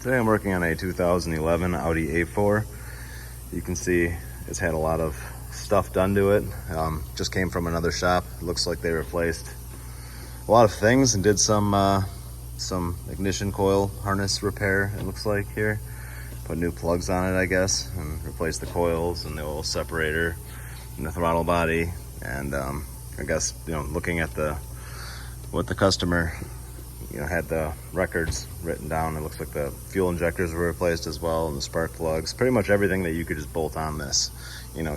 Today I'm working on a 2011 Audi A4. You can see it's had a lot of stuff done to it. Just came from another shop. It looks like they replaced a lot of things and did some ignition coil harness repair, it looks like here. Put new plugs on it, I guess, and replaced the coils and the oil separator and the throttle body. And I guess, looking at what the customer had the records written down. It looks like the fuel injectors were replaced as well, and the spark plugs. Pretty much everything that you could just bolt on this,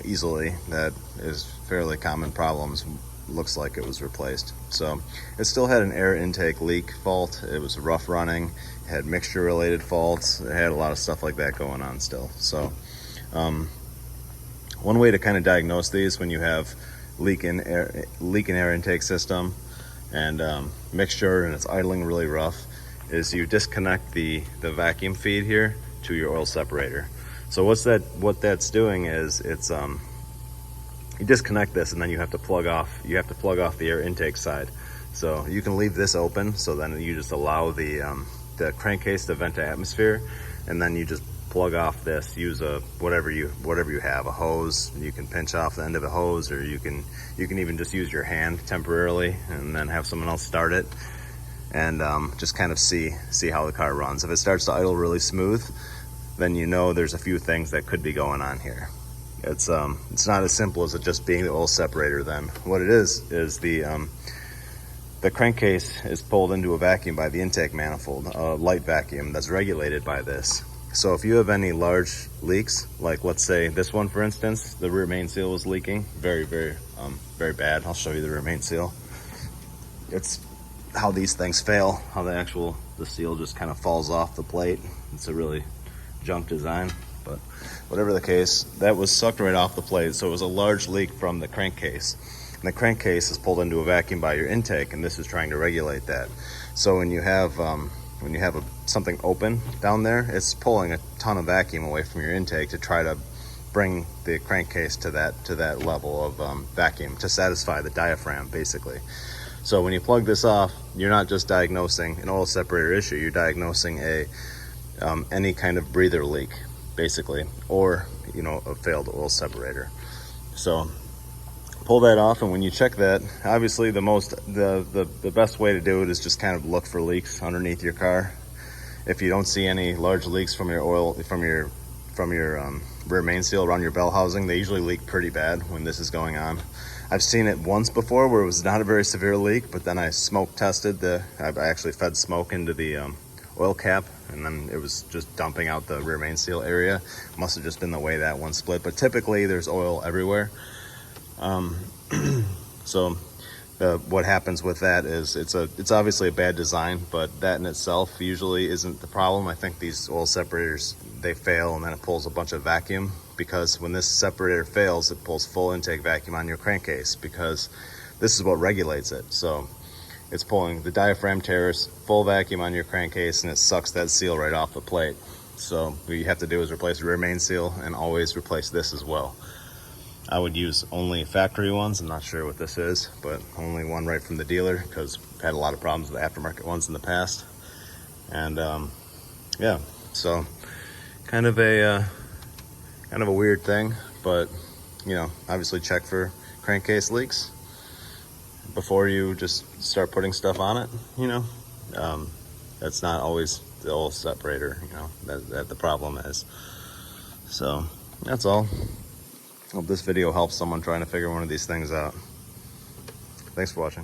easily. That is fairly common problems. Looks like it was replaced. So it still had an air intake leak fault. It was rough running. It had mixture related faults. It had a lot of stuff like that going on still. So one way to kind of diagnose these when you have leak in air intake system and mixture and it's idling really rough is you disconnect the vacuum feed here to your oil separator. So what that's doing is it's you disconnect this and then you have to plug off the air intake side. So you can leave this open, so then you just allow the crankcase to vent to atmosphere, and then you just plug off this. Use whatever you have, a hose. You can pinch off the end of a hose, or you can even just use your hand temporarily and then have someone else start it and just kind of see how the car runs. If it starts to idle really smooth, then there's a few things that could be going on here. It's not as simple as it just being the oil separator. Then what it is the crankcase is pulled into a vacuum by the intake manifold, a light vacuum that's regulated by this. So if you have any large leaks, like let's say this one, for instance, the rear main seal was leaking very, very, very bad. I'll show you the rear main seal. It's how these things fail, how the seal just kind of falls off the plate. It's a really junk design, but whatever the case, that was sucked right off the plate. So it was a large leak from the crankcase. And the crankcase is pulled into a vacuum by your intake, and this is trying to regulate that. So when you have something open down there, it's pulling a ton of vacuum away from your intake to try to bring the crankcase to that level of vacuum to satisfy the diaphragm, basically. So when you plug this off, you're not just diagnosing an oil separator issue, you're diagnosing any kind of breather leak, basically, or a failed oil separator. So pull that off, and when you check that, obviously the best way to do it is just kind of look for leaks underneath your car. If you don't see any large leaks from your rear main seal around your bell housing, they usually leak pretty bad when this is going on. I've seen it once before where it was not a very severe leak, but then I smoke tested I actually fed smoke into the oil cap, and then it was just dumping out the rear main seal area. Must have just been the way that one split, but typically there's oil everywhere. So what happens with that is it's obviously a bad design, but that in itself usually isn't the problem. I think these oil separators, they fail and then it pulls a bunch of vacuum, because when this separator fails, it pulls full intake vacuum on your crankcase, because this is what regulates it. So it's pulling the diaphragm tears, full vacuum on your crankcase, and it sucks that seal right off the plate. So what you have to do is replace the rear main seal and always replace this as well. I would use only factory ones. I'm not sure what this is, but only one right from the dealer, because I've had a lot of problems with the aftermarket ones in the past. And yeah, so kind of a weird thing, but obviously check for crankcase leaks before you just start putting stuff on it. That's not always the oil separator, that the problem is. So that's all. Hope this video helps someone trying to figure one of these things out. Thanks for watching.